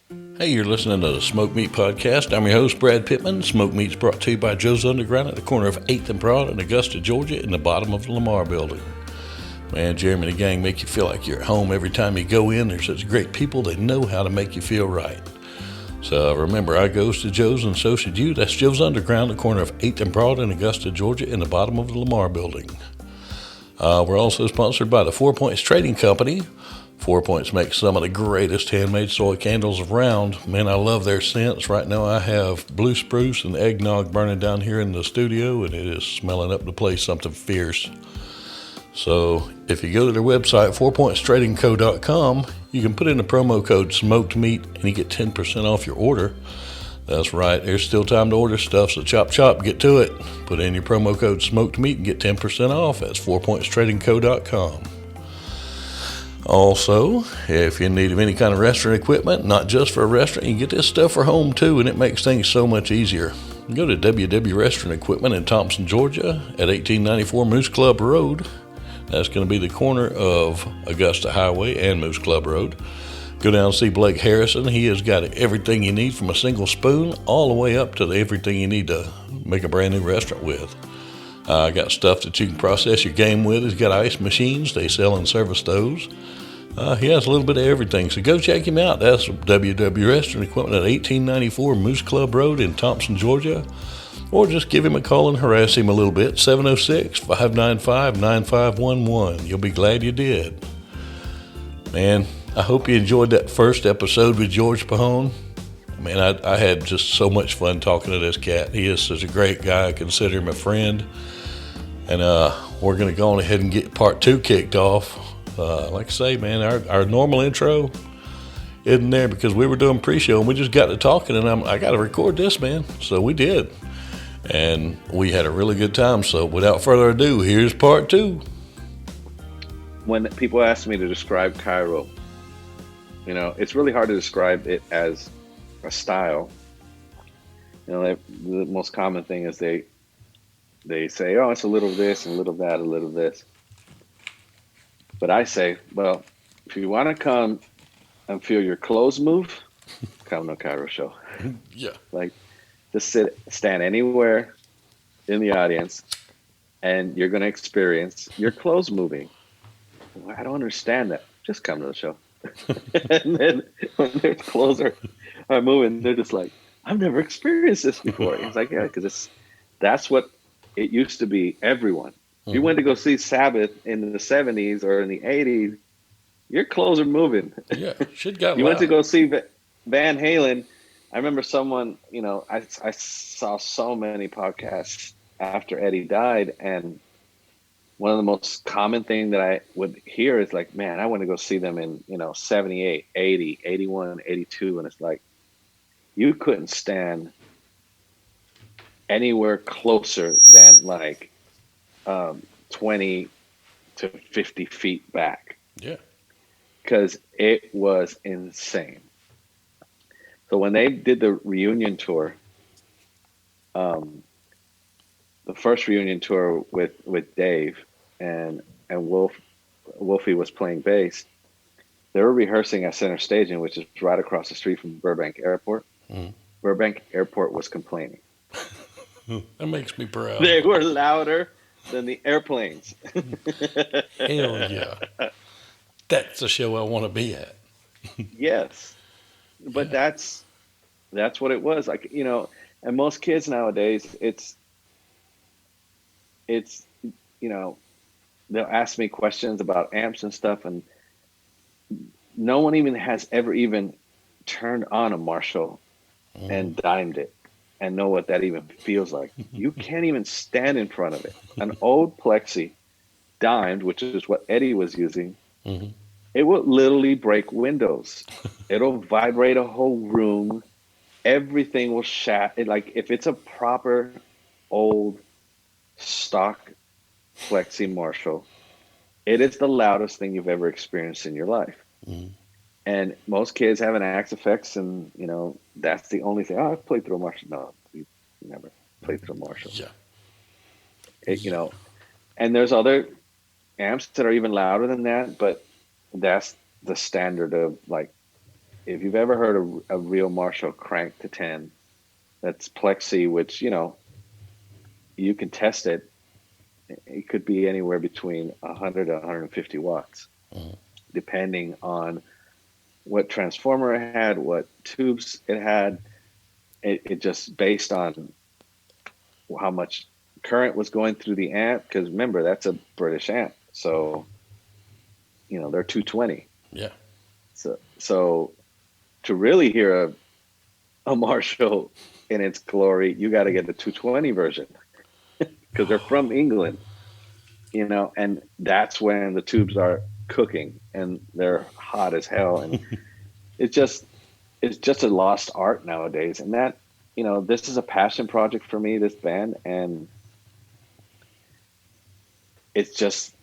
Hey, you're listening to the Smoke Meat Podcast. I'm your host, Brad Pittman. Smoke Meat's brought to you by Joe's Underground at the corner of 8th and Broad in Augusta, Georgia, in the bottom of the Lamar Building. Man, Jeremy and the gang make you feel like you're at home every time you go in. They're such great people, they know how to make you feel right. So remember, I goes to Joe's and so should you. That's Joe's Underground, the corner of 8th and Broad in Augusta, Georgia, in the bottom of the Lamar Building. We're also sponsored by the 4 Points Trading Company. 4 Points makes some of the greatest handmade soy candles around. Man, I love their scents. Right now I have blue spruce and eggnog burning down here in the studio, and it is smelling up the place something fierce. So if you go to their website, 4pointstradingco.com, you can put in the promo code smoked meat and you get 10% off your order. That's right, there's still time to order stuff, so chop, get to it. Put in your promo code smoked meat and get 10% off. That's 4pointstradingco.com. Also, if you need any kind of restaurant equipment, not just for a restaurant, you can get this stuff for home too, and it makes things so much easier. Go to WW Restaurant Equipment in Thompson, Georgia at 1894 Moose Club Road. That's going to be the corner of Augusta Highway and Moose Club Road. Go down and see Blake Harrison. He has got everything you need from a single spoon all the way up to everything you need to make a brand new restaurant with. Got stuff that you can process your game with. He's got ice machines. They sell and service those. He has a little bit of everything, so go check him out. That's WW Restaurant Equipment at 1894 Moose Club Road in Thompson, Georgia. Or just give him a call and harass him a little bit, 706-595-9511. You'll be glad you did. Man, I hope you enjoyed that first episode with George Pajon. Man, I had just so much fun talking to this cat. He is such a great guy. I consider him a friend. And we're going to go on ahead and get part 2 kicked off. Like I say, man, our normal intro isn't there because we were doing pre-show and we just got to talking, and I got to record this, man. So we did. And we had a really good time. So without further ado, here's part 2. When people ask me to describe Cairo, it's really hard to describe it as a style. The most common thing is they say, oh, it's a little this and a little that, a little this. But I say, well, if you want to come and feel your clothes move, come to Cairo show. Yeah. Like, just stand anywhere in the audience, and you're going to experience your clothes moving. I don't understand that. Just come to the show. And then when their clothes are moving, they're just like, I've never experienced this before. It's like, yeah, because that's what it used to be. Everyone. If you went to go see Sabbath in the 70s or in the 80s, your clothes are moving. Yeah, shit got You loud. went to go see Van Halen. I remember someone, I saw so many podcasts after Eddie died, and one of the most common thing that I would hear is like, man, I want to go see them in, 78, 80, 81, 82. And it's like, you couldn't stand anywhere closer than like 20 to 50 feet back. Yeah. Because it was insane. So when they did the reunion tour, the first reunion tour with Dave and Wolfie was playing bass, they were rehearsing at Center Staging, which is right across the street from Burbank Airport. Burbank Airport was complaining. That makes me proud. They were louder than the airplanes. Hell yeah. That's the show I want to be at. Yes. But that's what it was. Like, and most kids nowadays, it's they'll ask me questions about amps and stuff, and no one even has ever even turned on a Marshall and dimed it and know what that even feels like. You can't even stand in front of it. An old Plexi dimed, which is what Eddie was using, it will literally break windows. It'll vibrate a whole room. Everything will shatter. Like, if it's a proper old stock Plexi Marshall, it is the loudest thing you've ever experienced in your life. And most kids have an Axe Effects, and that's the only thing. Oh, I've played through a Marshall. No, we never played through a Marshall. Yeah. And there's other amps that are even louder than that, but that's the standard of like if you've ever heard a real Marshall crank to 10, that's plexi, which, you can test it. It could be anywhere between 100 to 150 watts, depending on what transformer it had, what tubes it had. It just based on how much current was going through the amp. Because remember, that's a British amp, so they're 220. Yeah. So to really hear a Marshall in its glory, you got to get the 220 version because they're from England, and that's when the tubes are cooking and they're hot as hell, and it's just a lost art nowadays. And that, this is a passion project for me, this band, and it's just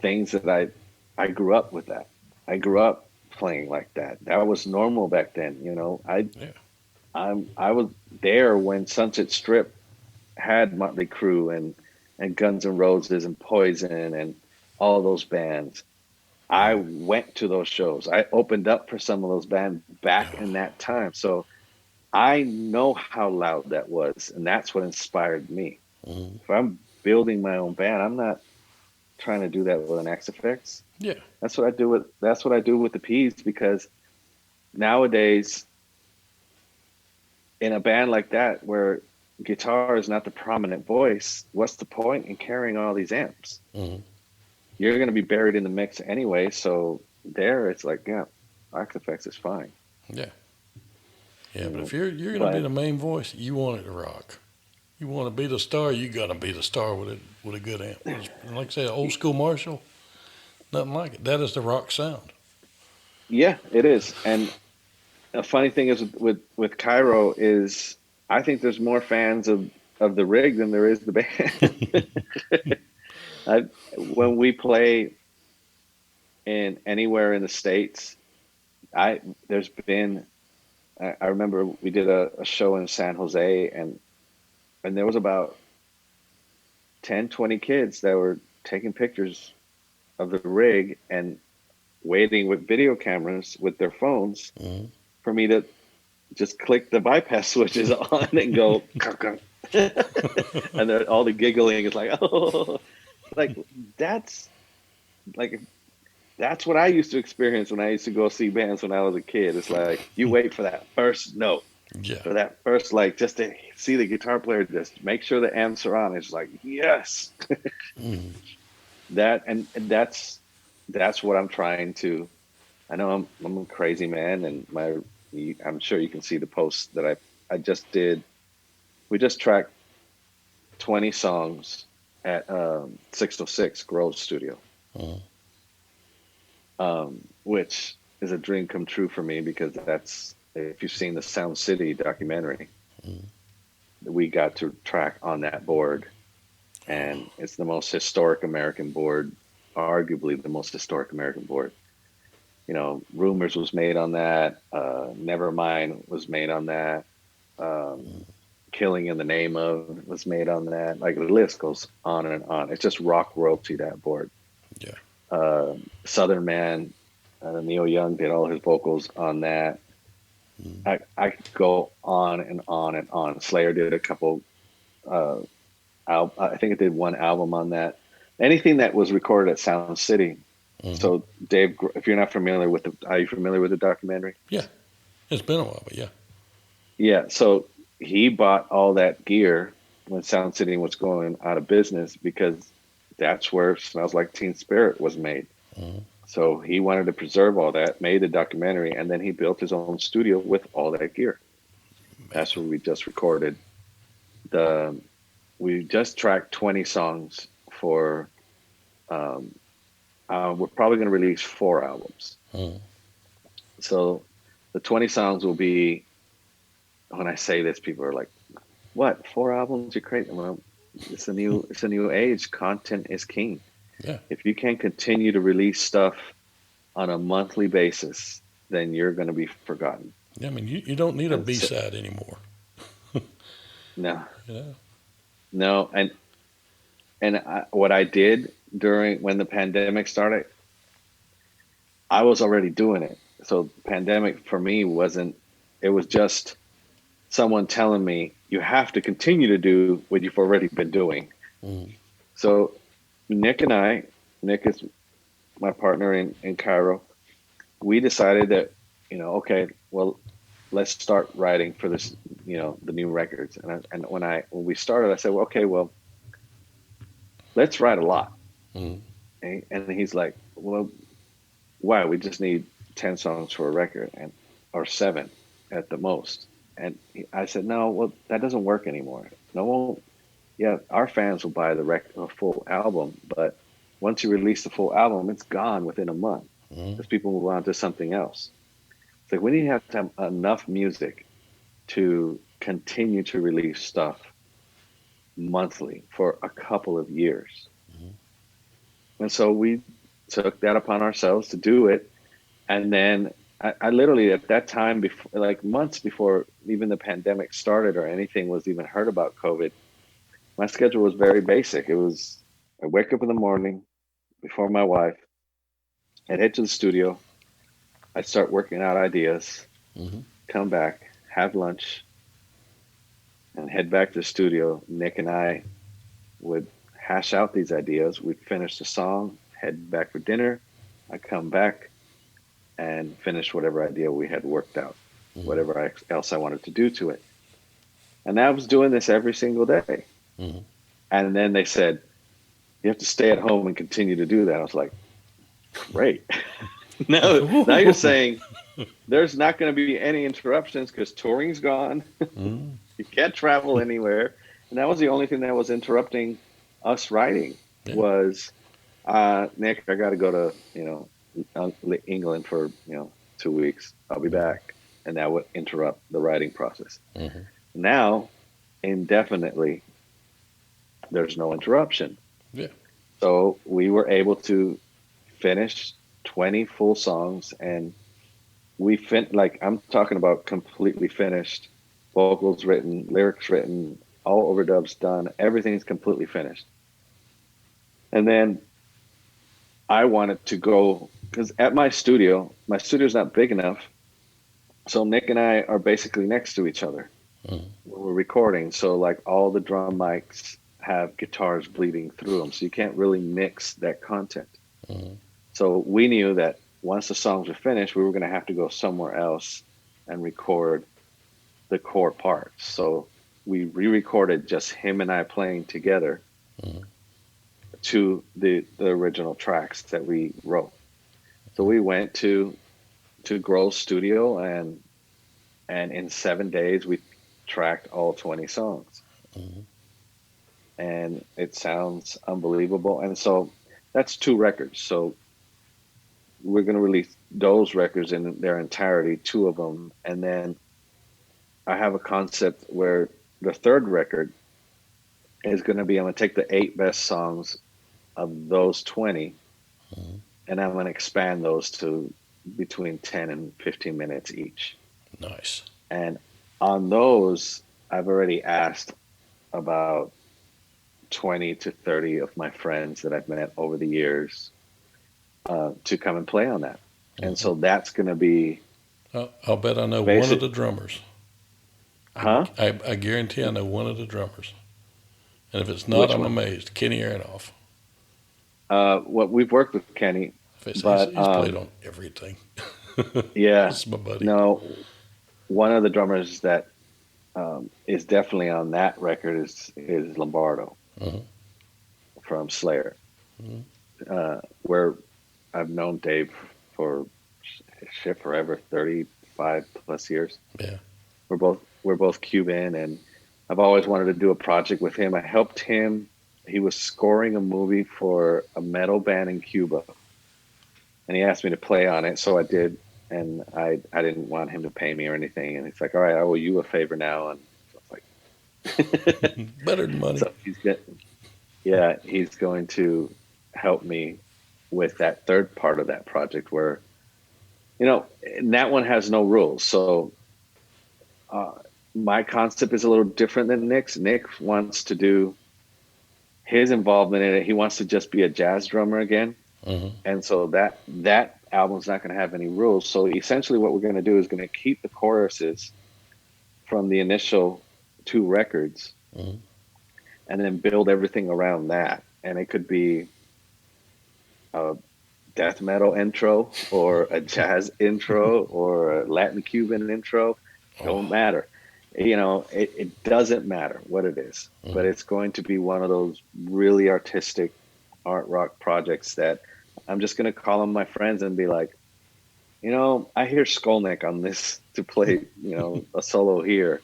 things that I grew up with that. I grew up playing like that. That was normal back then, Yeah. I was there when Sunset Strip had Motley Crue and Guns N' Roses and Poison and all those bands. I went to those shows. I opened up for some of those bands back in that time. So I know how loud that was, and that's what inspired me. If I'm building my own band, I'm not trying to do that with an X Effects. Yeah. That's what I do with the P's, because nowadays in a band like that where guitar is not the prominent voice, what's the point in carrying all these amps? You're going to be buried in the mix anyway. So there, it's like, yeah, X Effects is fine. Yeah. Yeah, but if you're going to be the main voice, you want it to rock. You want to be the star, you got to be the star with a good amp. Like I say, old school Marshall, nothing like it. That is the rock sound. Yeah, it is. And a funny thing is with Cairo is I think there's more fans of the rig than there is the band. When we play in anywhere in the States, there's been, I remember we did a show in San Jose, and there was about 10, 20 kids that were taking pictures of the rig and waiting with video cameras with their phones for me to just click the bypass switches on and go, and all the giggling is like, oh, like that's what I used to experience when I used to go see bands when I was a kid. It's like you wait for that first note, for that first, like, just to see the guitar player just make sure the amps are on. It's like, yes. That and that's what I'm trying to. I know I'm a crazy man, and I'm sure you can see the posts that I just did. We just tracked 20 songs at 606 Grove Studio, which is a dream come true for me, because that's, if you've seen the Sound City documentary, we got to track on that board, and it's the most historic American board, arguably the most historic American board. Rumors was made on that. Nevermind was made on that. Killing in the Name Of was made on that. Like, the list goes on and on. It's just rock royalty, that board. Yeah. Southern Man, Neil Young did all his vocals on that. I could go on and on and on. Slayer did a couple. I think it did one album on that. Anything that was recorded at Sound City. So, Dave, if you're not familiar with are you familiar with the documentary? Yeah, it's been a while, but yeah. Yeah, so he bought all that gear when Sound City was going out of business, because that's where Smells Like Teen Spirit was made. So he wanted to preserve all that, made the documentary, and then he built his own studio with all that gear. That's where we just recorded. We just tracked 20 songs for. We're probably going to release 4 albums. So the 20 songs will be, when I say this, people are like, what, 4 albums? You're crazy. Well, it's a new age. Content is king. Yeah. If you can't continue to release stuff on a monthly basis, then you're going to be forgotten. Yeah, I mean, you don't need a B-side anymore. No. Yeah. No, and what I did when the pandemic started, I was already doing it. So pandemic for me wasn't, it was just someone telling me you have to continue to do what you've already been doing. Mm-hmm. So Nick and I, Nick is my partner in Cairo, we decided that, okay, well, let's start writing for this, the new records. And when we started, I said, well, okay, well, let's write a lot. Mm-hmm. And he's like, well, why? We just need 10 songs for a record, and or seven at the most. And I said, no, well, that doesn't work anymore. No one, yeah, our fans will buy a full album, but once you release the full album, it's gone within a month Mm-hmm. because people move on to something else. It's like we need to have enough music to continue to release stuff monthly for a couple of years. Mm-hmm. And so we took that upon ourselves to do it. And then I literally at that time, before, like months before even the pandemic started or anything was even heard about COVID, my schedule was very basic. It was I wake up in the morning before my wife, I'd head to the studio, I'd start working out ideas, Mm-hmm. come back, have lunch, and head back to the studio. Nick and I would hash out these ideas. We'd finish the song, head back for dinner. I'd come back and finish whatever idea we had worked out, Mm-hmm. whatever else I wanted to do to it. And I was doing this every single day. Mm-hmm. And then they said, you have to stay at home and continue to do that. I was like, great. Now you're saying there's not going to be any interruptions because touring's gone. Mm-hmm. You can't travel anywhere. And that was the only thing that was interrupting us writing Yeah. was, Nick, I got to go to, England for, 2 weeks. I'll be back. And that would interrupt the writing process. Mm-hmm. Now, indefinitely, there's no interruption. Yeah. So we were able to finish 20 full songs, and like I'm talking about completely finished, vocals written, lyrics written, all overdubs done, everything's completely finished. And then I wanted to go because at my studio's not big enough. So Nick and I are basically next to each other Mm-hmm. when we're recording. So like all the drum mics have guitars bleeding through them. So you can't really mix that content. Mm-hmm. So we knew that once the songs were finished, we were going to have to go somewhere else and record the core parts. So we re-recorded just him and I playing together Mm-hmm. to the original tracks that we wrote. So we went to Grohl's studio, and in 7 days we tracked all 20 songs. Mm-hmm. And it sounds unbelievable. And so that's 2 records. So we're going to release those records in their entirety, 2 of them. And then I have a concept where the third record is going to be, I'm going to take the 8 best songs of those 20, Mm-hmm. and I'm going to expand those to between 10 and 15 minutes each. Nice. And on those, I've already asked about 20 to 30 of my friends that I've met over the years to come and play on that. And Mm-hmm. so that's going to be I'll bet I know one of basic, the drummers. huh? I guarantee I know one of the drummers. And if it's not, Which I'm one? amazed. Kenny Aronoff. What we've worked with Kenny, but He's played on everything. yeah, That's my buddy. no, one of the drummers that is definitely on that record is Lombardo Mm-hmm. from Slayer, Mm-hmm. where I've known Dave for shit forever, 35 plus years. Yeah. We're both Cuban, and I've always wanted to do a project with him. I helped him. He was scoring a movie for a metal band in Cuba, and he asked me to play on it, so I did. And I didn't want him to pay me or anything, and he's like, "All right, I owe you a favor now." And so I was like, Better than money. "So he's going to help me with that third part of that project, where and that one has no rules. So uh, my concept is a little different than Nick's. Nick wants to do his involvement in it. He wants to just be a jazz drummer again. Mm-hmm. And so that album's not going to have any rules. So essentially, what we're going to do is going to keep the choruses from the initial two records, Mm-hmm. and then build everything around that. And it could be a death metal intro, or a jazz intro, or a Latin Cuban intro. Oh. Don't matter. It doesn't matter what it is, but Mm-hmm. it's going to be one of those really artistic art rock projects that I'm just going to call on my friends and be like, I hear Skolnick on this to play, a solo here,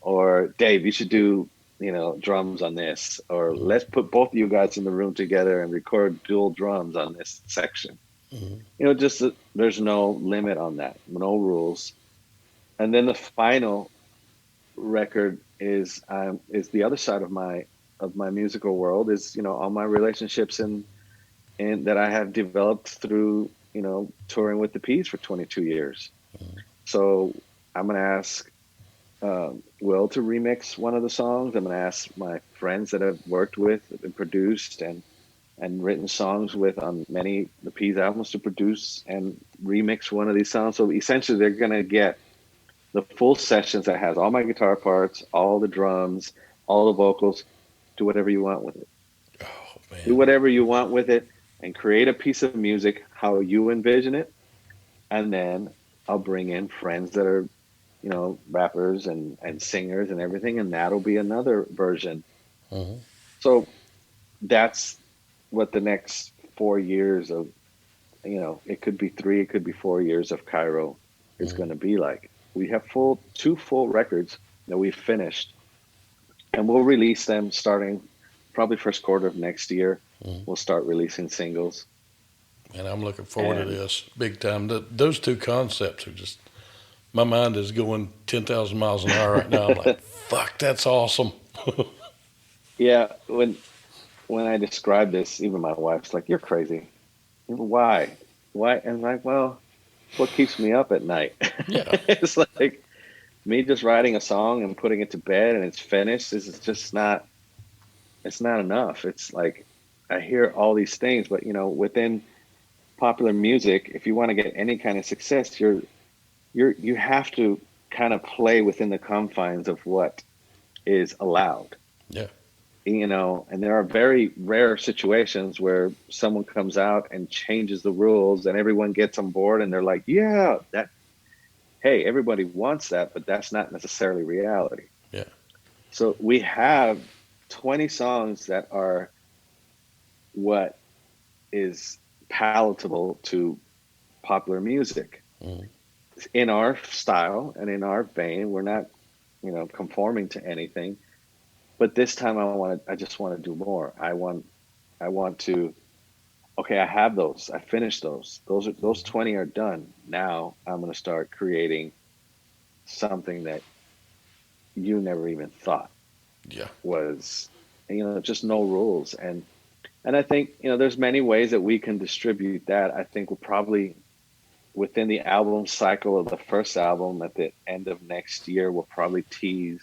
or Dave, you should do, drums on this, or Mm-hmm. let's put both of you guys in the room together and record dual drums on this section. Mm-hmm. Just there's no limit on that, no rules. And then the final record is the other side of my musical world, is all my relationships and that I have developed through touring with the Peas for 22 years. So I'm gonna ask Will to remix one of the songs. I'm gonna ask my friends that I've worked with and produced and written songs with on many the Peas albums to produce and remix one of these songs. So essentially, they're gonna get the full sessions that has all my guitar parts, all the drums, all the vocals. Do whatever you want with it. Oh Do man. whatever you want with it, and create a piece of music how you envision it. And then I'll bring in friends that are, rappers and singers and everything, and that'll be another version. Mm-hmm. So that's what the next 4 years of, it could be 3, it could be 4 years of Cairo is Mm-hmm. going to be like. We have two full records that we've finished, and we'll release them starting probably first quarter of next year. Mm-hmm. We'll start releasing singles. And I'm looking forward to And this big time. Those two concepts are just, my mind is going 10,000 miles an hour right now. I'm like, fuck, that's awesome. yeah, when I describe this, even my wife's like, "You're crazy. Why? Why?" And I'm like, "Well, it's what keeps me up at night." Yeah. It's like me just writing a song and putting it to bed and it's finished. This is just not. It's not enough. It's like I hear all these things, but within popular music, if you want to get any kind of success, you have to kind of play within the confines of what is allowed. Yeah. And there are very rare situations where someone comes out and changes the rules and everyone gets on board and they're like, yeah, that, hey, everybody wants that, but that's not necessarily reality. Yeah. So we have 20 songs that are what is palatable to popular music Mm-hmm. in our style and in our vein. We're not, conforming to anything. But this time I just want to do more. I want to, okay, I have those. I finished those. Those 20 are done. Now I'm going to start creating something that you never even thought Yeah. was, just no rules. And I think, there's many ways that we can distribute that. I think we'll probably within the album cycle of the first album at the end of next year, we'll probably tease,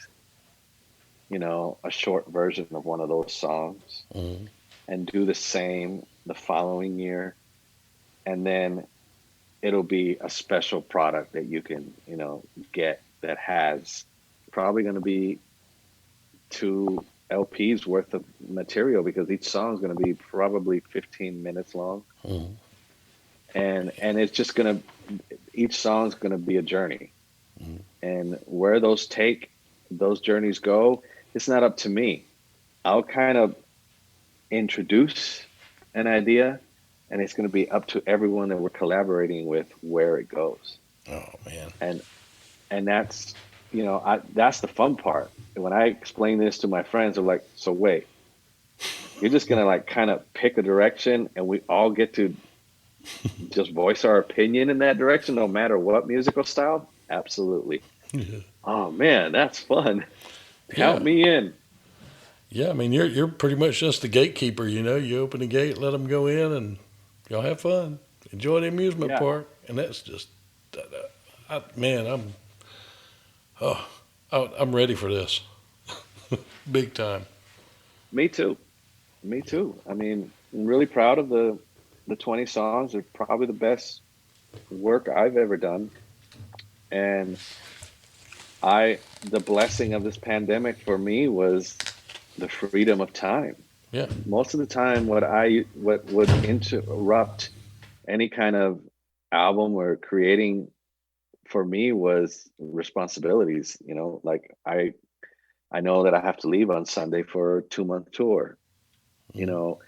a short version of one of those songs, Mm-hmm. and do the same the following year. And then it'll be a special product that you can, get that has probably going to be 2 LPs worth of material, because each song is going to be probably 15 minutes long. Mm-hmm. And it's just going to, each song is going to be a journey. Mm-hmm. And where those journeys go, it's not up to me. I'll kind of introduce an idea, and it's going to be up to everyone that we're collaborating with where it goes. Oh man. And that's that's the fun part. When I explain this to my friends, they're like, "So wait, you're just gonna like kind of pick a direction, and we all get to just voice our opinion in that direction, no matter what musical style?" Absolutely. Yeah. Oh man, that's fun. Count Yeah. me in. Yeah. I mean, you're pretty much just the gatekeeper. You open the gate, let them go in, and y'all have fun, enjoy the amusement Yeah, park, and that's just, man, oh, I'm ready for this, big time. me too. Me too. I mean, I'm really proud of the 20 songs. They're probably the best work I've ever done. And the blessing of this pandemic for me was the freedom of time. Yeah. Most of the time, what would interrupt any kind of album or creating for me was responsibilities. Like I know that I have to leave on Sunday for a 2-month tour. You Mm-hmm. know,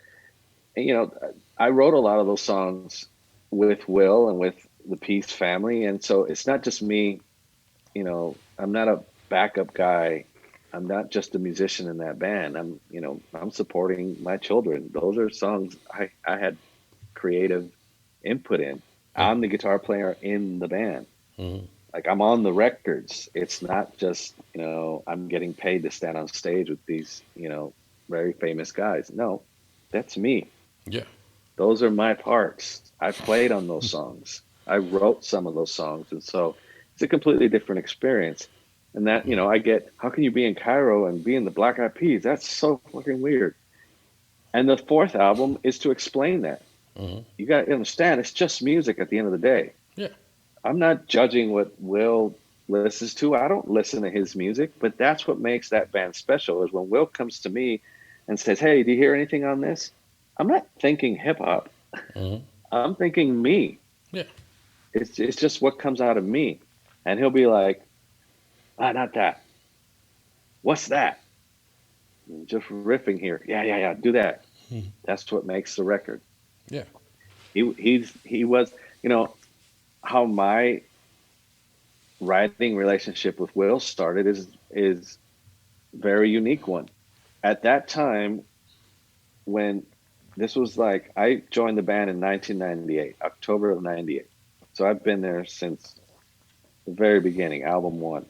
and, I wrote a lot of those songs with Will and with the Peace family, and so it's not just me. I'm not a backup guy. I'm not just a musician in that band. I'm supporting my children. Those are songs I had creative input in. I'm the guitar player in the band. Mm-hmm. Like I'm on the records. It's not just, I'm getting paid to stand on stage with these, very famous guys. No, that's me. Yeah. Those are my parts. I played on those songs. I wrote some of those songs. And so it's a completely different experience. And that, I get, how can you be in Cairo and be in the Black Eyed Peas? That's so fucking weird. And the fourth album is to explain that. Mm-hmm. You got to understand, it's just music at the end of the day. Yeah. I'm not judging what Will listens to. I don't listen to his music, but that's what makes that band special is when Will comes to me and says, "Hey, do you hear anything on this?" I'm not thinking hip hop. Mm-hmm. I'm thinking me. Yeah. It's just what comes out of me. And he'll be like, "Ah, not that. What's that?" Just riffing here. Yeah, yeah, yeah. Do that. Mm-hmm. That's what makes the record. Yeah. He was, how my writing relationship with Will started is very unique one. At that time, when this was like, I joined the band in 1998, October of 98. So I've been there since the very beginning, album one.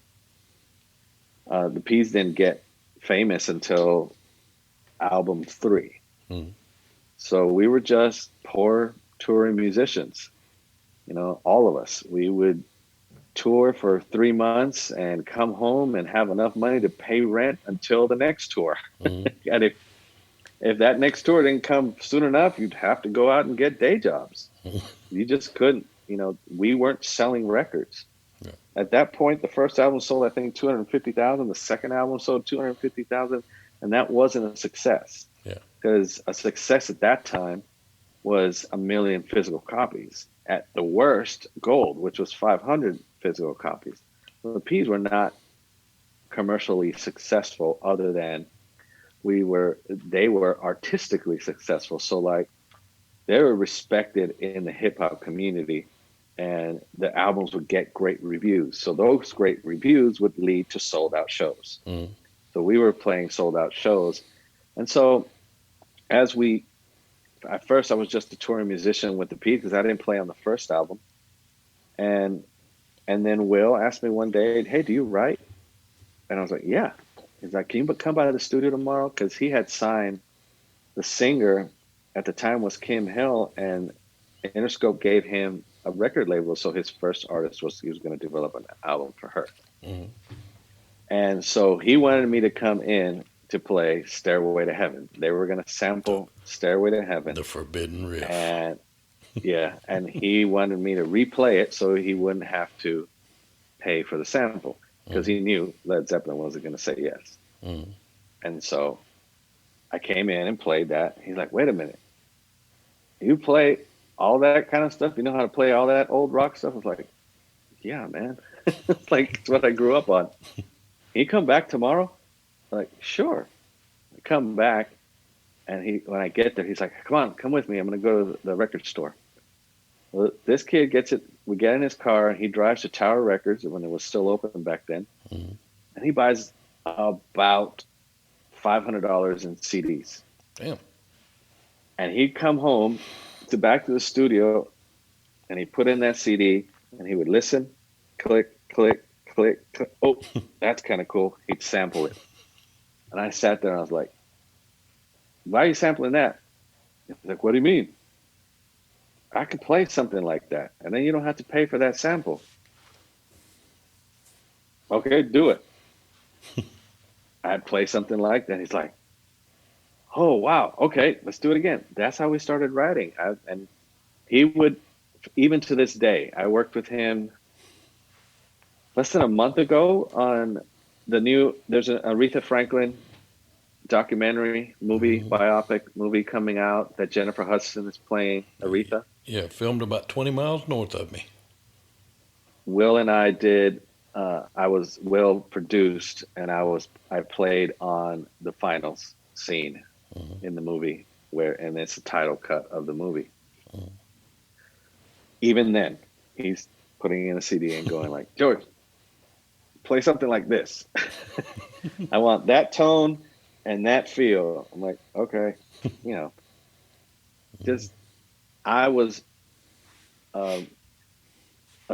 The Peas didn't get famous until album three. Mm-hmm. So we were just poor touring musicians, all of us. We would tour for 3 months and come home and have enough money to pay rent until the next tour. Mm-hmm. And if that next tour didn't come soon enough, you'd have to go out and get day jobs. You just couldn't, we weren't selling records. Yeah. At that point, the first album sold, I think, 250,000. The second album sold 250,000, and that wasn't a success. Yeah. Because a success at that time was 1 million physical copies. At the worst, gold, which was 500 physical copies. So the Peas were not commercially successful, other than they were artistically successful. So like they were respected in the hip hop community, and the albums would get great reviews. So those great reviews would lead to sold out shows. Mm-hmm. So we were playing sold out shows. And so at first I was just a touring musician with the Peas because I didn't play on the first album. And then Will asked me one day, "Hey, do you write?" And I was like, "Yeah." He's like, "Can you come by the studio tomorrow?" Because he had signed the singer at the time was Kim Hill, and Interscope gave him a record label. So his first artist he was going to develop an album for her. Mm-hmm. And so he wanted me to come in to play Stairway to Heaven. They were going to sample Stairway to Heaven. The forbidden riff. And yeah, and he wanted me to replay it so he wouldn't have to pay for the sample, because he knew Led Zeppelin wasn't going to say yes. Mm-hmm. And so I came in and played that. He's like, "Wait a minute. You play all that kind of stuff? You know how to play all that old rock stuff?" I was like, "Yeah, man." It's like, it's what I grew up on. "Can you come back tomorrow?" I'm like, "Sure." I come back, and when I get there, he's like, "Come on, come with me. I'm going to go to the record store." Well, this kid gets it. We get in his car, and he drives to Tower Records when it was still open back then. Mm-hmm. And he buys about $500 in CDs. Damn. And he'd come home back to the studio, and he put in that CD, and he would listen, click, click, click, click. Oh, that's kind of cool. He'd sample it. And I sat there and I was like, "Why are you sampling that?" He's like, "What do you mean?" "I could play something like that, and then you don't have to pay for that sample." "Okay, do it." I'd play something like that. He's like, "Oh, wow. Okay, let's do it again." That's how we started writing. And he would, even to this day, I worked with him less than a month ago on there's an Aretha Franklin documentary movie, biopic movie coming out that Jennifer Hudson is playing Aretha. Yeah, filmed about 20 miles north of me. Will and I did. Will produced, and I played on the finals scene in the movie and it's the title cut of the movie. Even then, he's putting in a CD and going like, George, play something like this. I want that tone and that feel. I'm like, okay, just I was a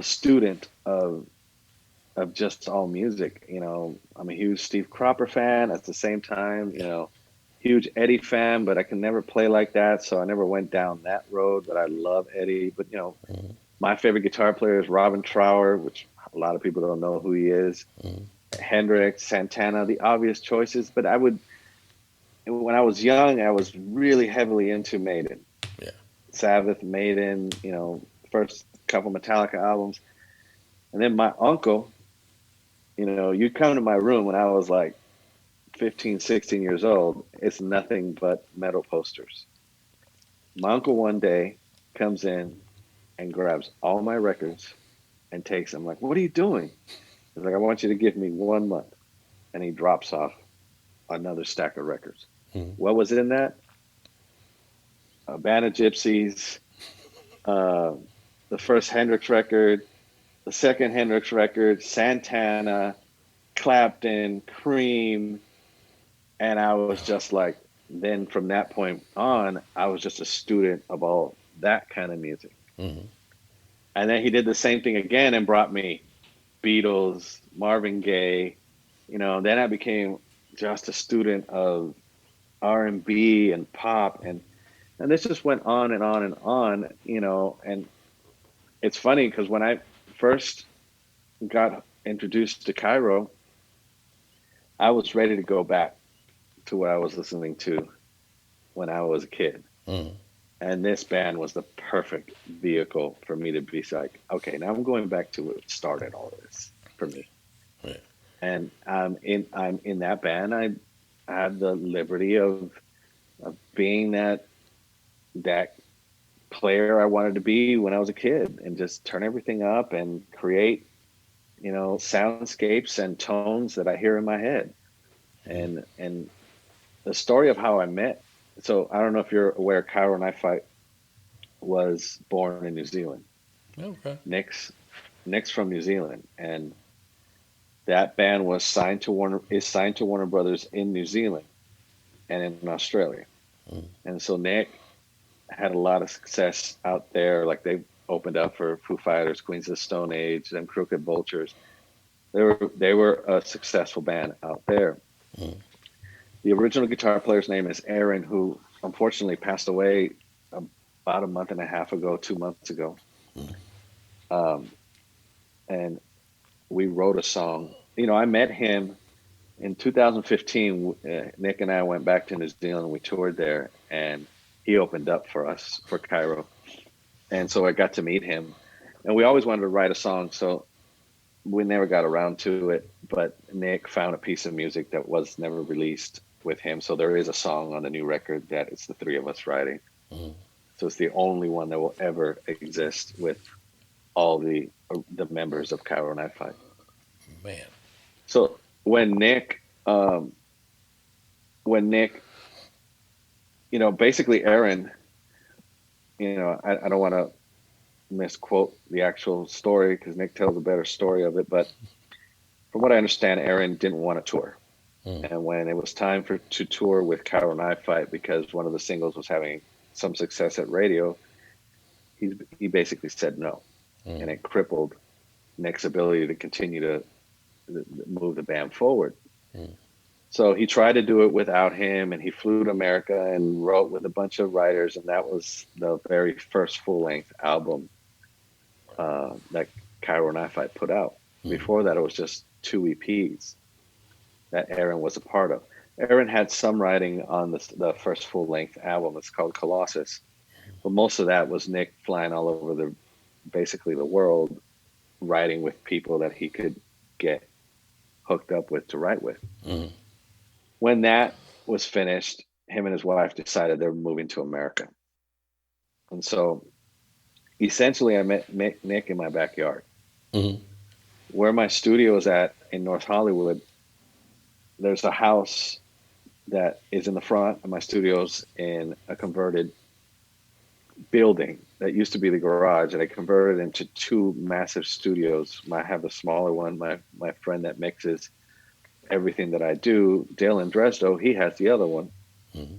student of just all music. I'm a huge Steve Cropper fan at the same time, huge Eddie fan, but I can never play like that. So I never went down that road, but I love Eddie. But, my favorite guitar player is Robin Trower, which a lot of people don't know who he is. Hendrix, Santana, the obvious choices. But when I was young, I was really heavily into Maiden. Yeah. Sabbath, Maiden, first couple Metallica albums. And then my uncle, you'd come to my room when I was like 15, 16 years old. It's nothing but metal posters. My uncle one day comes in and grabs all my records and takes them. I'm like, what are you doing? He's like, I want you to give me 1 month. And he drops off another stack of records. What was in that? A Band of Gypsies, the first Hendrix record, the second Hendrix record, Santana, Clapton, Cream. And I was just like, then from that point on, I was just a student of all that kind of music. And then he did the same thing again and brought me Beatles, Marvin Gaye. Then I became just a student of R&B and pop. And this just went on and on and on, and it's funny because when I first got introduced to Cairo, I was ready to go back to what I was listening to when I was a kid. And this band was the perfect vehicle for me to be like, okay, now I'm going back to what started all this for me. Yeah. And I'm in that band. I had the liberty of being that player I wanted to be when I was a kid, and just turn everything up and create, soundscapes and tones that I hear in my head. And the story of how I met. So I don't know if you're aware, Cairo Knife Fight was born in New Zealand. Okay. Nick's from New Zealand, and that band is signed to Warner Brothers in New Zealand and in Australia. And so Nick had a lot of success out there. Like they opened up for Foo Fighters, Queens of the Stone Age, then Crooked Vultures. They were a successful band out there. The original guitar player's name is Aaron, who unfortunately passed away about a month and a half ago, 2 months ago. And we wrote a song. I met him in 2015. Nick and I went back to New Zealand. We toured there, and he opened up for us for Cairo. And so I got to meet him. And we always wanted to write a song, so we never got around to it. But Nick found a piece of music that was never released with him. So there is a song on the new record that it's the three of us writing. So it's the only one that will ever exist with all the members of Cairo Knife Fight. Man. So when Nick, basically Aaron, I don't want to misquote the actual story because Nick tells a better story of it, but from what I understand, Aaron didn't want to tour. And when it was time to tour with Cairo Knife Fight, because one of the singles was having some success at radio, he basically said no. And it crippled Nick's ability to continue to move the band forward. So he tried to do it without him, and he flew to America and wrote with a bunch of writers, and that was the very first full-length album that Cairo Knife Fight put out. Before that, it was just 2 EPs that Aaron was a part of. Aaron had some writing on the first full-length album. It's called Colossus. But most of that was Nick flying all over basically the world, writing with people that he could get hooked up with to write with. Mm-hmm. When that was finished, him and his wife decided they were moving to America. And so essentially, I met Nick in my backyard. Mm-hmm. Where my studio is at in North Hollywood, there's a house that is in the front, and my studio's in a converted building that used to be the garage, and I converted into two massive studios. I have the smaller one. My friend that mixes everything that I do, Dylan Dresdo, he has the other one. Mm-hmm.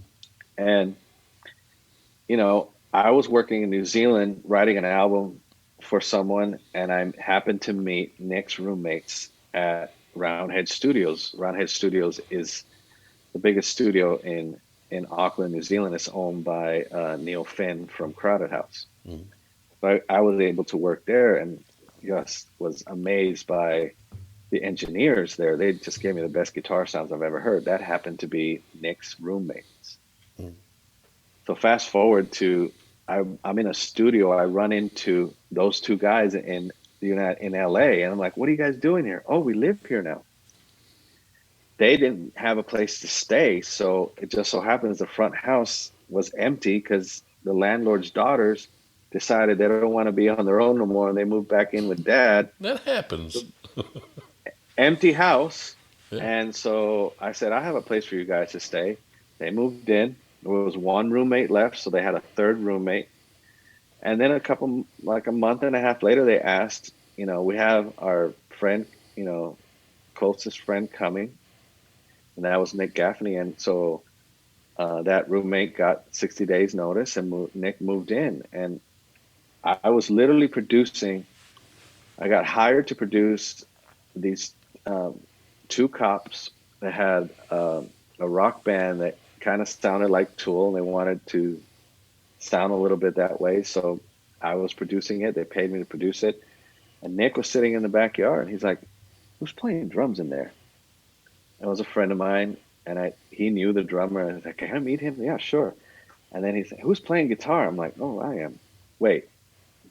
And I was working in New Zealand writing an album for someone, and I happened to meet Nick's roommates at Roundhead Studios. Roundhead Studios is the biggest studio in Auckland, New Zealand. It's owned by Neil Finn from Crowded House. Mm-hmm. So I was able to work there, and just was amazed by the engineers there. They just gave me the best guitar sounds I've ever heard. That happened to be Nick's roommates. Mm-hmm. So fast forward to I'm in a studio. I run into those two guys in LA, and I'm like, "What are you guys doing here?" "Oh, we live here now." They didn't have a place to stay, so it just so happens the front house was empty because the landlord's daughters decided they don't want to be on their own no more, and they moved back in with dad. That happens. Empty house. Yeah. And so I said, "I have a place for you guys to stay." They moved in. There was one roommate left, so they had a third roommate. And then a month and a half later, they asked, "We have our friend, closest friend coming," and that was Nick Gaffney. And so that roommate got 60 days notice, and Nick moved in. And I was literally producing. I got hired to produce these two cops that had a rock band that kind of sounded like Tool, and they wanted to sound a little bit that way. So I was producing it. They paid me to produce it. And Nick was sitting in the backyard, and he's like, "Who's playing drums in there?" It was a friend of mine, and he knew the drummer, and I was like, "Can I meet him?" "Yeah, sure." And then he said, "Who's playing guitar?" I'm like, "Oh, I am." "Wait,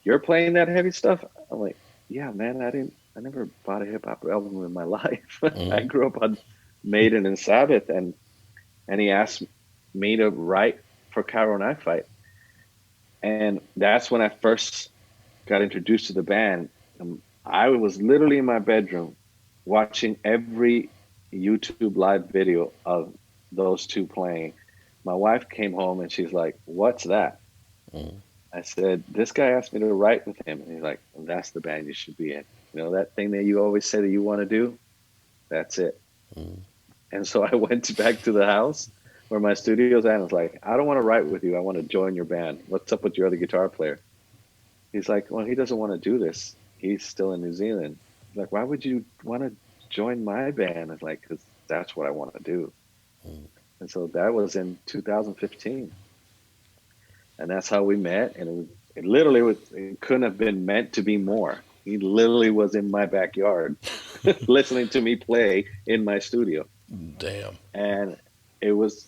you're playing that heavy stuff?" I'm like, "Yeah, man, I never bought a hip hop album in my life." Mm-hmm. I grew up on Maiden and Sabbath, and he asked me to write for Cairo Knife Fight. And that's when I first got introduced to the band. I was literally in my bedroom watching every YouTube live video of those two playing. My wife came home and she's like, "What's that?" Mm-hmm. I said, "This guy asked me to write with him." And he's like, "That's the band you should be in. That thing that you always say that you want to do? That's it." Mm-hmm. And so I went back to the house where my studio's at, and I was like, "I don't want to write with you. I want to join your band. What's up with your other guitar player?" He's like, "Well, he doesn't want to do this. He's still in New Zealand." He's like, "Why would you want to join my band?" I was like, "Because that's what I want to do." Mm-hmm. And so that was in 2015. And that's how we met. And it literally it couldn't have been meant to be more. He literally was in my backyard listening to me play in my studio. Damn. And it was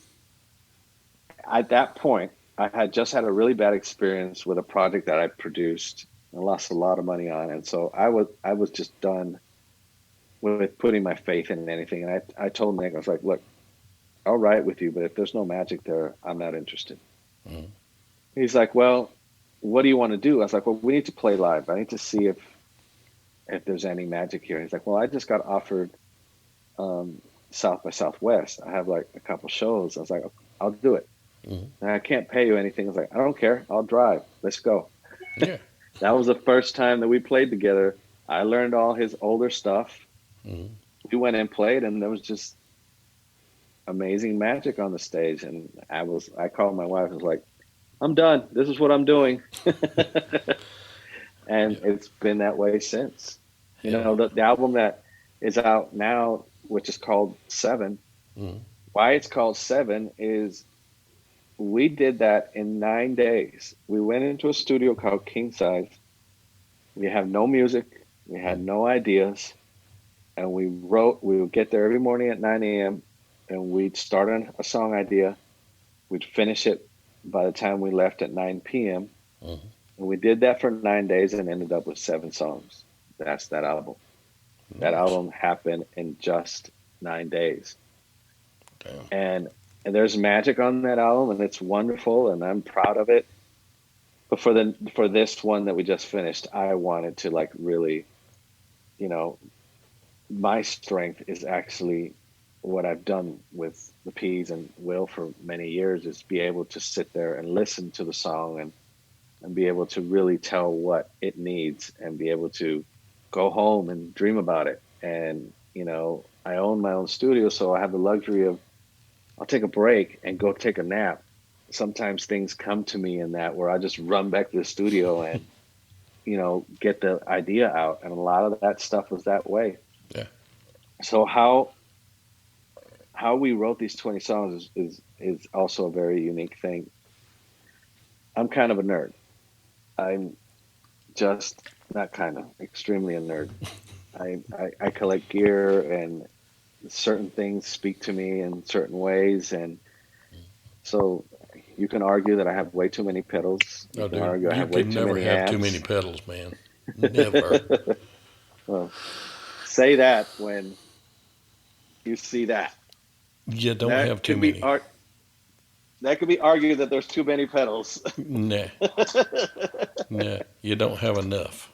at that point, I had just had a really bad experience with a project that I produced and lost a lot of money on. And so I was just done with putting my faith in anything. And I told Nick, I was like, "Look, I'll write with you, but if there's no magic there, I'm not interested." Mm-hmm. He's like, "Well, what do you want to do?" I was like, "Well, we need to play live. I need to see if there's any magic here." He's like, "Well, I just got offered South by Southwest. I have like a couple shows." I was like, "I'll do it." Mm-hmm. And I can't pay you anything. I was like, "I don't care. I'll drive. Let's go." Yeah. That was the first time that we played together. I learned all his older stuff. Mm-hmm. We went and played, and there was just amazing magic on the stage. And I called my wife. I was like, "I'm done. This is what I'm doing." And Yeah. it's been that way since. Yeah. The album that is out now, which is called Seven. Mm-hmm. Why it's called Seven is we did that in 9 days. We went into a studio called King Size. We have no music. We had no ideas. And we would get there every morning at 9 a.m. and we'd start a song idea. We'd finish it by the time we left at 9 p.m. Mm-hmm. And we did that for 9 days and ended up with 7 songs. That's that album. That Nice. album happened in just 9 days. Damn. And and there's magic on that album and it's wonderful and I'm proud of it. But for this one that we just finished, I wanted to like really, you know, my strength is actually what I've done with the Peas and Will for many years is be able to sit there and listen to the song and be able to really tell what it needs and be able to go home and dream about it. And, I own my own studio, so I have the luxury of I'll take a break and go take a nap. Sometimes things come to me in that where I just run back to the studio and, get the idea out. And a lot of that stuff was that way. Yeah. So how we wrote these 20 songs is also a very unique thing. I'm kind of a nerd. I'm just not kind of extremely a nerd. I collect gear and certain things speak to me in certain ways. And so you can argue that I have way too many pedals. You Oh, can dude, argue I you have way can too never many have too many amps. pedals, man. Never. Well, say that when you see that. You don't have That too could be many. art. That could be argued that there's too many pedals. Nah, nah, you don't have enough.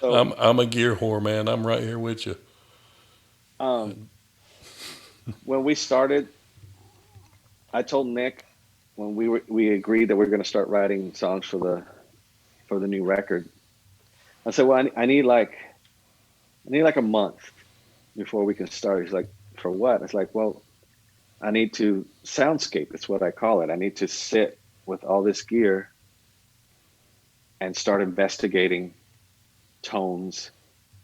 So, I'm a gear whore, man. I'm right here with you. um, when we started, I told Nick when we agreed that we are going to start writing songs for the new record. I said, well, I need like a month before we can start. He's like, for what? It's like, well, I need to soundscape. It's what I call it. I need to sit with all this gear and start investigating tones,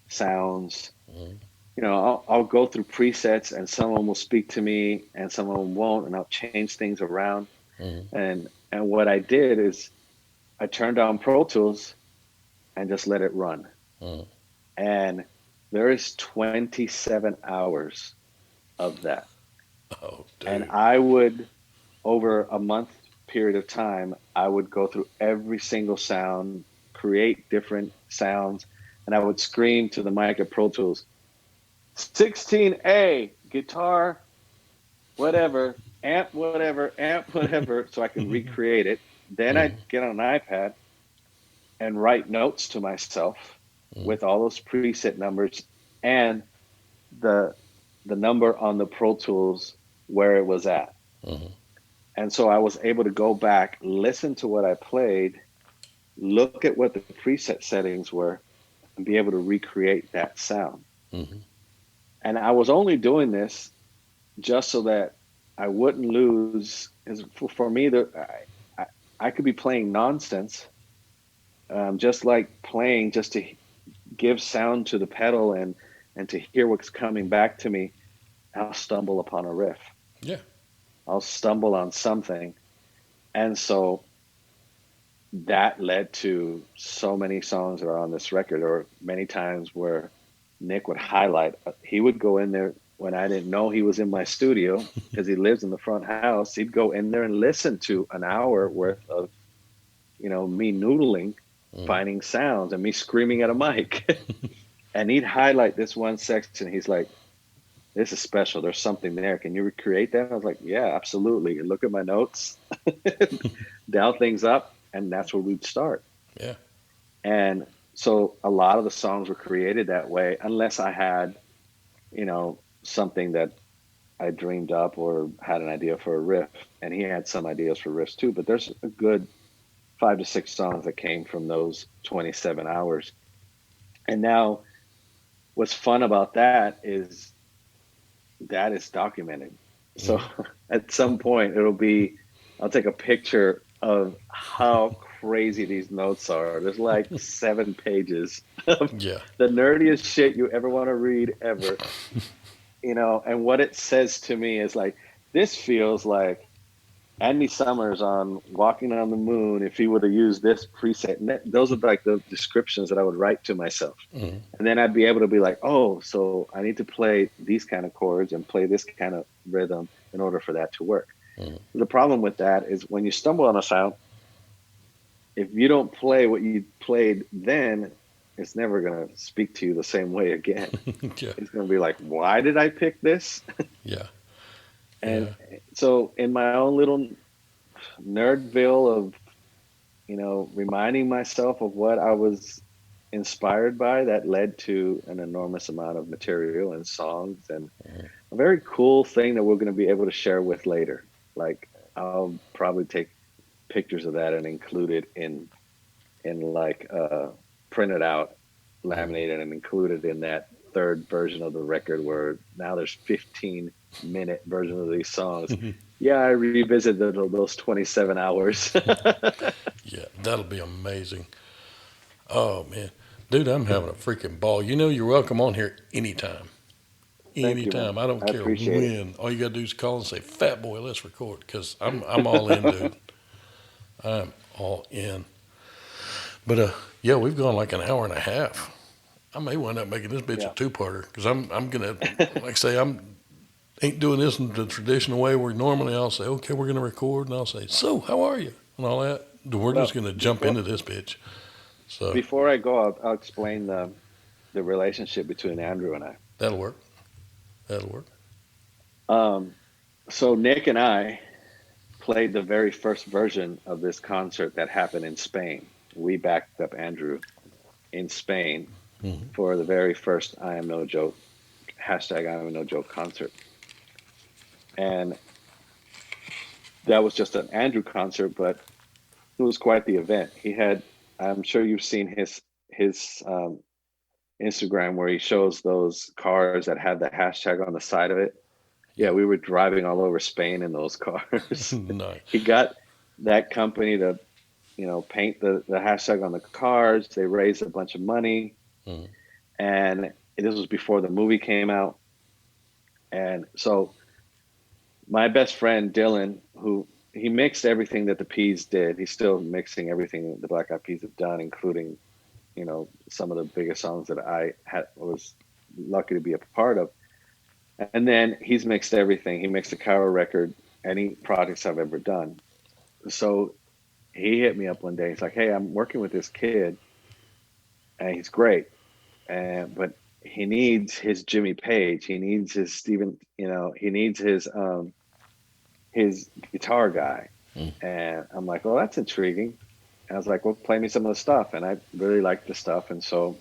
sounds. Mhm. I'll go through presets and some of them will speak to me and some of them won't, and I'll change things around. Mhm. And what I did is I turned on Pro Tools and just let it run. Mhm. And there is 27 hours of that. Oh, And dude. I would, over a month period of time, I would go through every single sound, create different sounds, and I would scream to the mic at Pro Tools, 16A, guitar, whatever, amp, whatever, so I could recreate it. Then I'd Mhm. get on an iPad and write notes to myself Mhm. with all those preset numbers and the the number on the Pro Tools where it was at. Mhm. And so I was able to go back, listen to what I played, look at what the preset settings were, and be able to recreate that sound. Mhm. And I was only doing this just so that I wouldn't lose. Because for me, I, I could be playing nonsense, just like playing just to give sound to the pedal and to hear what's coming back to me. I'll stumble upon a riff. Yeah. I'll stumble on something, and so that led to so many songs that are on this record, or many times where Nick would highlight. He would go in there when I didn't know he was in my studio because he lives in the front house. He'd go in there and listen to an hour worth of me noodling, Mhm. finding sounds, and me screaming at a mic. And he'd highlight this one section. He's like, "This is special. There's something there. Can you recreate that?" I was like, "Yeah, absolutely." And look at my notes, dial things up, and that's where we'd start. Yeah. And so a lot of the songs were created that way, unless I had, something that I dreamed up or had an idea for a riff. And he had some ideas for riffs too. But there's a good 5 to 6 songs that came from those 27 hours. And now what's fun about that is documented. So Mhm. at some point I'll take a picture of how crazy these notes are. There's like 7 pages of Yeah. the nerdiest shit you ever want to read ever, and what it says to me is like, this feels like Andy Summers on Walking on the Moon if he would have used this preset. And those are like the descriptions that I would write to myself. Mhm. And then I'd be able to be like, oh, so I need to play these kind of chords and play this kind of rhythm in order for that to work. Mhm. The problem with that is when you stumble on a sound, if you don't play what you played then, it's never going to speak to you the same way again. Yeah, It's going to be like, why did I pick this? yeah, And yeah. so, in my own little nerdville of, reminding myself of what I was inspired by, that led to an enormous amount of material and songs and a very cool thing that we're going to be able to share with later. Like, I'll probably take pictures of that and include it in like print it out, Mhm. laminated, and included in that third version of the record where now there's 15-minute version of these songs. Yeah, I revisited those 27 hours. Yeah, that'll be amazing. Oh man, dude, I'm having a freaking ball. You know, you're welcome on here anytime. Thank you, man. Anytime. I don't I care appreciate it. when. All you gotta do is call and say, "Fat boy, let's record," because I'm all in, dude. I'm all in. But yeah, we've gone like an hour and a half. I may wind up making this bitch a Yeah. two-parter because I'm gonna, like I say, I'm ain't doing this in the traditional way where normally I'll say, "Okay, we're gonna record," and I'll say, "So, how are you?" and all that. We're just Well, gonna jump before into this bitch. So before I go, I'll explain the relationship between Andrew and I. that'll work. That'll work. Um, so Nick and I played the very first version of this concert that happened in Spain. We backed up Andrew in Spain Hmm. for the very first I Am No Joke hashtag I Am No Joke concert. And that was just an Andrew concert, but it was quite the event. He had, I'm sure you've seen his Instagram where he shows those cars that have the hashtag on the side of it. Yeah, Yeah. we were driving all over Spain in those cars. Nice. He got that company to, paint the hashtag on the cars. They raised a bunch of money, Hmm. and this was before the movie came out. And so my best friend Dylan, who he mixed everything that the Peas did. He's still mixing everything the Black Eyed Peas have done, including some of the biggest songs that I had was lucky to be a part of. And then he's mixed everything. He mixed the Cairo record, any projects I've ever done. So he hit me up one day. He's like, "Hey, I'm working with this kid, and he's great, and but he needs his Jimmy Page. He needs his Stephen. He needs his guitar guy." And I'm like, "Well, that's intriguing." And I was like, "Well, play me some of the stuff." And I really liked the stuff. And so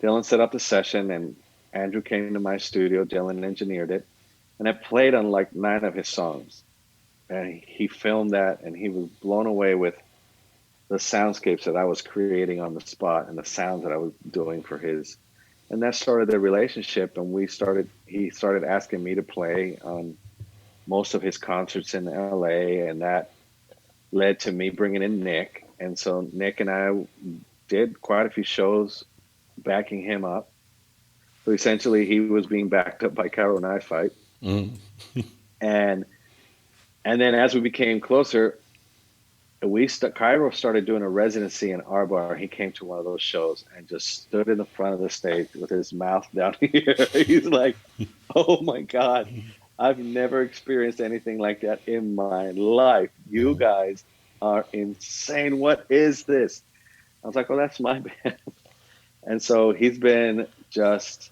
Dylan set up the session, and Andrew came to my studio. Dylan engineered it, and I played on like 9 of his songs. And he filmed that, and he was blown away with the soundscapes that I was creating on the spot and the sounds that I was doing for his. And that started the relationship. And he started asking me to play on most of his concerts in LA. And that led to me bringing in Nick. And so Nick and I did quite a few shows backing him up. So essentially, he was being backed up by Cairo Knife Fight. Mm. And then as we became closer, Cairo started doing a residency in our bar. He came to one of those shows and just stood in the front of the stage with his mouth down here. He's like, "Oh my God, I've never experienced anything like that in my life. You Mm. guys are insane. What is this?" I was like, "Well, that's my band." And so he's been just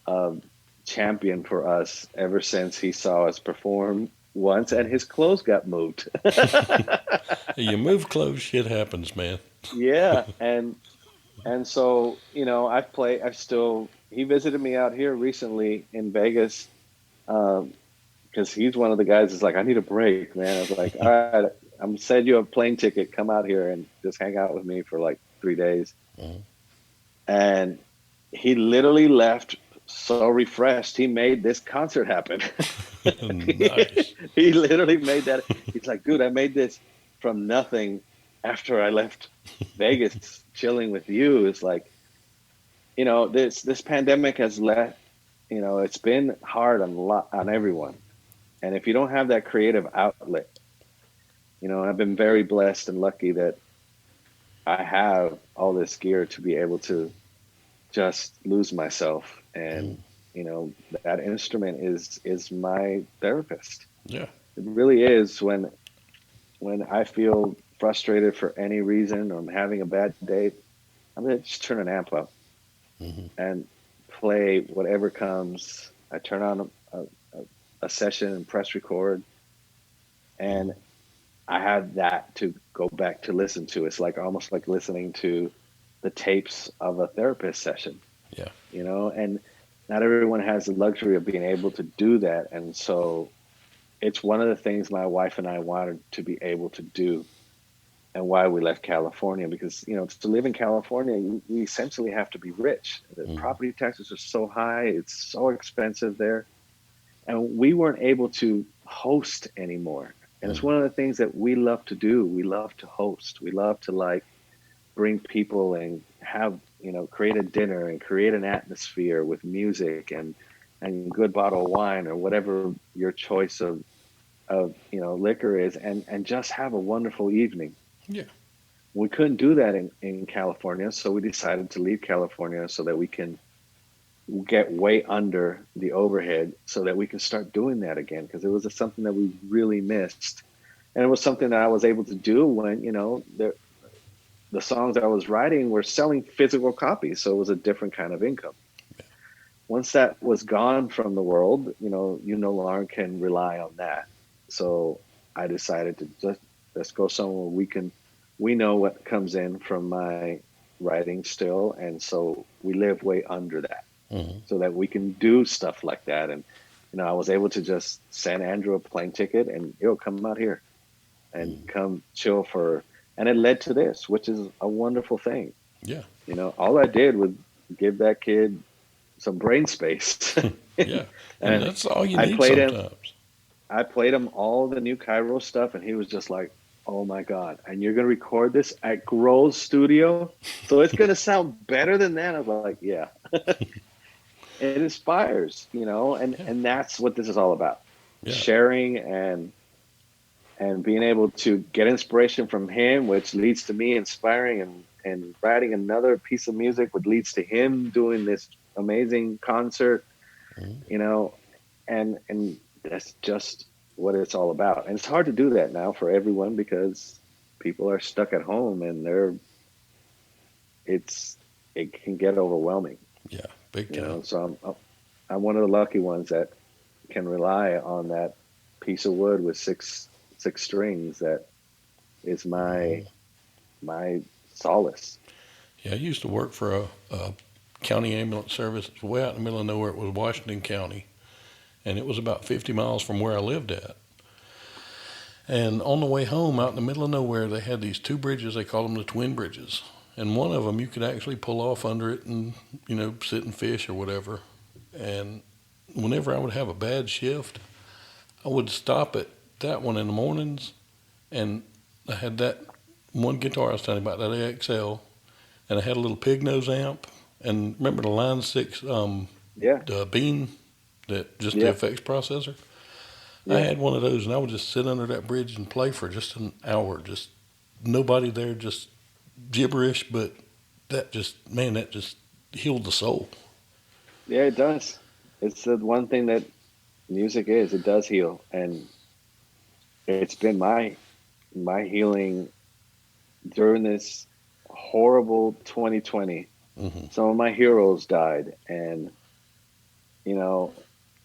a champion for us ever since he saw us perform once and his clothes got moved. You move close, shit happens, man. Yeah, and so he visited me out here recently in Vegas, because he's one of the guys that's like, "I need a break, man." I was like, "All right, I'm send you a plane ticket, come out here and just hang out with me for like 3 days." Mm. And he literally left so refreshed. He made this concert happen. Nice. He literally made that. He's like, "Dude, I made this from nothing after I left Vegas chilling with you." It's like, this pandemic has it's been hard on everyone. And if you don't have that creative outlet, I've been very blessed and lucky that I have all this gear to be able to just lose myself. And, Mm. that instrument is my therapist. Yeah. It really is when I feel frustrated for any reason or I'm having a bad day, I'm gonna just turn an amp up Mm-hmm. and play whatever comes. I turn on a session and press record, and I have that to go back to listen to. It's like almost like listening to the tapes of a therapist session, Yeah. and not everyone has the luxury of being able to do that. And so it's one of the things my wife and I wanted to be able to do and why we left California because, to live in California, you essentially have to be rich. The Mm-hmm. property taxes are so high. It's so expensive there. And we weren't able to host anymore. And it's Mm-hmm. one of the things that we love to do. We love to host. We love to bring people and have, create a dinner and create an atmosphere with music and good bottle of wine or whatever your choice of liquor is and just have a wonderful evening. Yeah. We couldn't do that in California, so we decided to leave California so that we can get way under the overhead so that we can start doing that again because it was something that we really missed. And it was something that I was able to do when, the songs I was writing were selling physical copies. So it was a different kind of income. Once that was gone from the world, you no longer can rely on that. So I decided to just let's go somewhere we know what comes in from my writing still. And so we live way under that Mm-hmm. so that we can do stuff like that. And, I was able to just send Andrew a plane ticket and he'll come out here and Mm-hmm. come chill and it led to this, which is a wonderful thing. Yeah. All I did was give that kid some brain space. Yeah. And And that's all you I need played him, sometimes. I played him all the new Cairo stuff and he was just like, oh my God. And you're going to record this at Grohl's studio. So it's going to sound better than that. I was like, yeah, it inspires, and, Yeah. and that's what this is all about. Yeah. Sharing and being able to get inspiration from him, which leads to me inspiring and writing another piece of music, which leads to him doing this amazing concert, Mm-hmm. and that's just what it's all about. And it's hard to do that now for everyone because people are stuck at home and it can get overwhelming, Yeah. Big time. So I'm one of the lucky ones that can rely on that piece of wood with six strings that is Mm-hmm. my solace. Yeah. I used to work for a county ambulance service. It's way out in the middle of nowhere. It was Washington County. And it was about 50 miles from where I lived at. And on the way home, out in the middle of nowhere, they had these two bridges. They called them the twin bridges. And one of them, you could actually pull off under it and, sit and fish or whatever. And whenever I would have a bad shift, I would stop at that one in the mornings. And I had that one guitar I was telling you about, that AXL. And I had a little pig nose amp. And remember the Line 6 Yeah, the Bean, that just the yeah, effects processor? I yeah, had one of those, and I would just sit under that bridge and play for just an hour. Just nobody there, just gibberish, but that just healed the soul. yeah. It does. It's the one thing that music is. It does heal, and it's been my healing during this horrible 2020. Hmm. Some of my heroes died, and you know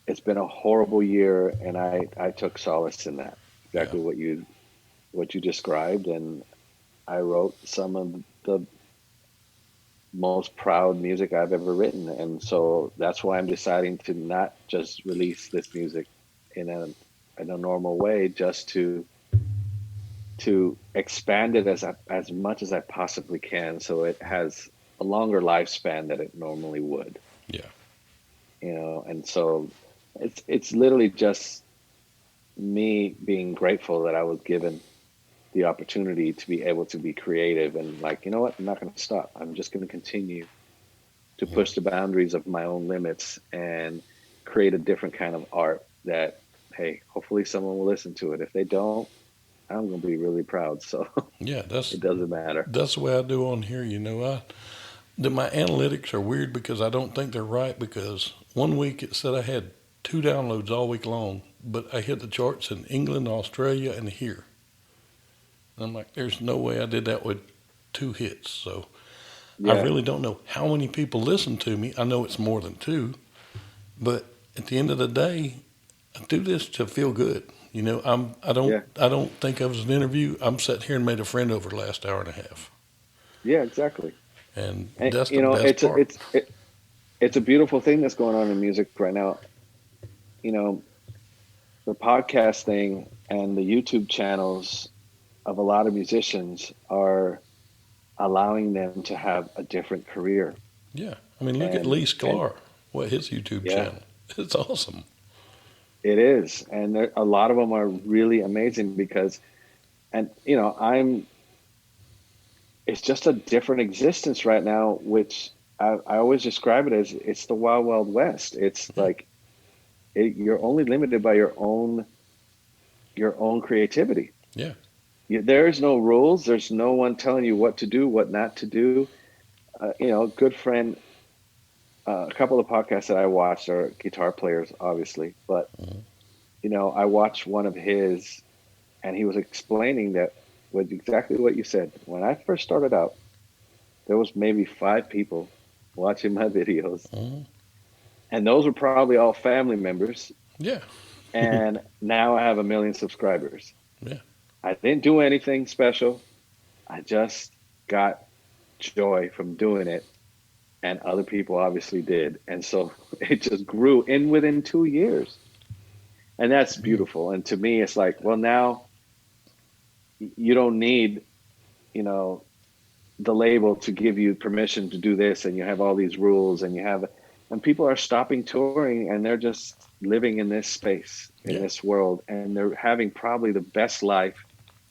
it's been a horrible year, and I took solace in that. Yeah, Exactly what you described, and I wrote some of the most proud music I've ever written, and so that's why I'm deciding to not just release this music in a normal way, just to expand it as much as I possibly can, so it has a longer lifespan than it normally would. yeah, And so it's literally just me being grateful that I was given the opportunity to be able to be creative and like, you know what, I'm not going to stop. I'm just going to continue to mm, push the boundaries of my own limits and create a different kind of art that, hey, hopefully someone will listen to it. If they don't, I'm going to be really proud. So yeah. That's it doesn't matter. that's the way I do on here. My analytics are weird because I don't think they're right. Because one week it said I had 2 downloads all week long, but I hit the charts in England, Australia, and here. I'm like, there's no way I did that with 2 hits. So I Yeah. really don't know how many people listen to me. I know it's more than 2, but at the end of the day, I do this to feel good. You know, Yeah. I don't think of it as an interview. I'm sitting here and made a friend over the last hour and a half, Yeah, exactly. and And that's the best it's part. it's a beautiful thing that's going on in music right now. You know, the podcast thing and the YouTube channels of a lot of musicians are allowing them to have a different career. Yeah, I mean, look at And Lee and Sklar, what his YouTube yeah, channel. It's awesome. it is. And a lot of them are really amazing because, and I'm it's just a different existence right now, which I always describe it as it's the wild, wild west. It's Yeah, like you're only limited by your own creativity. yeah, There's no rules. There's no one telling you what to do, what not to do. Good friend. A couple of podcasts that I watched are guitar players, obviously, but mhm, I watched one of his, and he was explaining that with exactly what you said. When I first started out, there was maybe 5 people watching my videos, mhm, and those were probably all family members. yeah, And now I have 1 million subscribers. yeah, I didn't do anything special. I just got joy from doing it, and other people obviously did. And so it just grew in within 2 years. And that's mhm, beautiful. And to me, it's like, well, now you don't need, you know, the label to give you permission to do this, and you have all these rules, and people are stopping touring, and they're just living in this space, in yeah, this world, and they're having probably the best life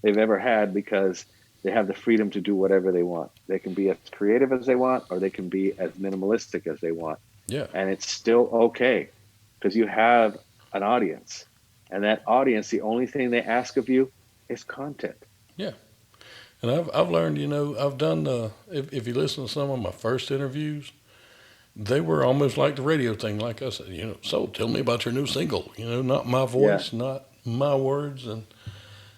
they've ever had because they have the freedom to do whatever they want. They can be as creative as they want, or they can be as minimalistic as they want, yeah, and it's still okay because you have an audience, and that audience, the only thing they ask of you is content. yeah. And I've learned, you know, I've done if you listen to some of my first interviews, they were almost like the radio thing. Like I said, you know, so tell me about your new single. You know, not my Yeah, voice, not my words, and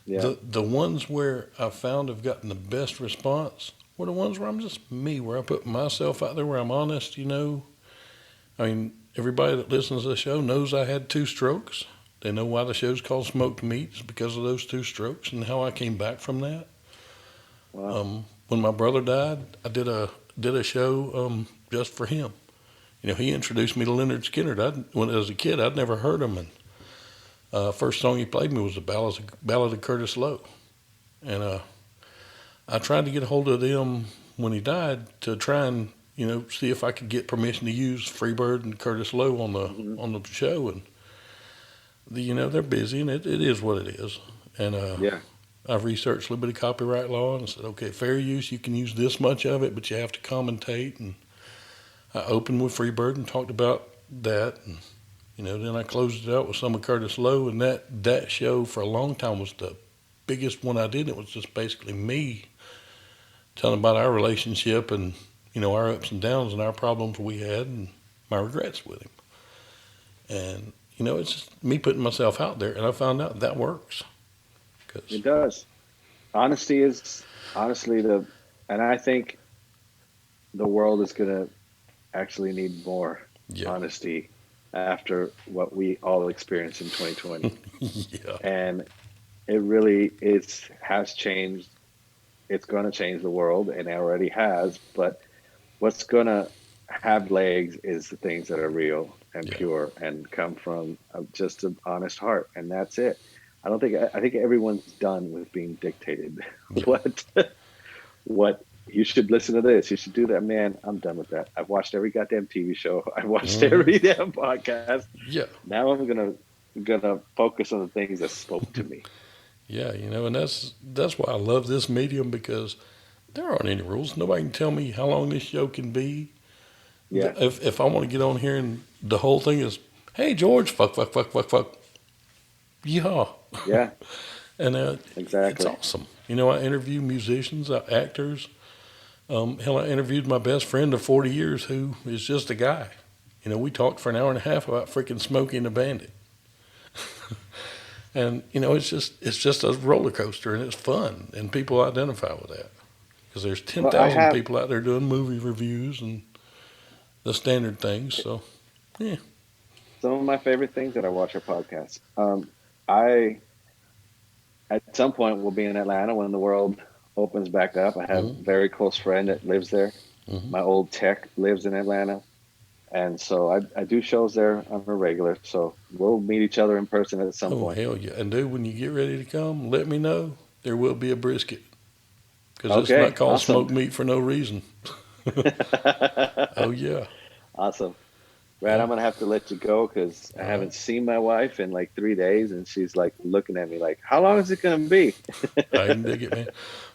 yeah, the ones where I found have gotten the best response were the ones where I'm just me, where I put myself out there, where I'm honest. You know, I mean, everybody that listens to the show knows I had 2 strokes. They know why the show's called Smoked Meats because of those 2 strokes and how I came back from that. wow, When my brother died, I did a show just for him. You know, he introduced me to Leonard Skinner. When as a kid, I'd never heard him, and first song he played me was the Ballad of Curtis Lowe. And I tried to get a hold of them when he died to try and see if I could get permission to use Freebird and Curtis Lowe hmm, on the show. And they're busy, and it is what it is. And yeah, I've researched a little bit of copyright law and said, okay, fair use, you can use this much of it, but you have to commentate. And I opened with Freebird and talked about that. And, then I closed it out with some of Curtis Lowe. And that show for a long time was the biggest one I did. It was just basically me telling about our relationship and, our ups and downs and our problems we had and my regrets with him. And, it's just me putting myself out there. And I found out that works. 'Cause, it does. Honesty is honestly and I think the world is going to actually need more yeah, honesty after what we all experienced in 2020. yeah, And it really has changed. It's going to change the world, and it already has. But what's going to have legs is the things that are real and yeah, pure and come from just an honest heart, and that's it. I think everyone's done with being dictated. yeah. what what you should listen to this, you should do that. Man, I'm done with that. I've watched every goddamn TV show. I've watched Hmm. every damn podcast. Yeah, Now I'm gonna focus on the things that spoke to me. yeah, and that's why I love this medium because there aren't any rules. Nobody can tell me how long this show can be. Yeah, If I want to get on here and the whole thing is, hey George, fuck, fuck, fuck, fuck, fuck, yeehaw, yeah, and it's exactly. awesome. I interview musicians, actors. Hell, I interviewed my best friend of 40 years who is just a guy. We talked for an hour and a half about freaking Smokey and the Bandit. And it's just a roller coaster, and it's fun, and people identify with that because there's ten Well, I thousand have people out there doing movie reviews and the standard things. So yeah. some of my favorite things that I watch are podcasts. I at some point will be in Atlanta when the world opens back up. I have a Mm-hmm. very close friend that lives there. Mm-hmm. My old tech lives in Atlanta. And so I do shows there on a regular. So we'll meet each other in person at some Oh point. hell yeah! And dude, when you get ready to come, let me know. There will be a brisket because it's not Okay, called awesome. smoked meat for no reason. Oh yeah, Awesome. Brad, yeah. I'm gonna have to let you go because I All right. haven't seen my wife in like 3 days, and she's like looking at me like, "How long is it gonna be?" I can dig it, man.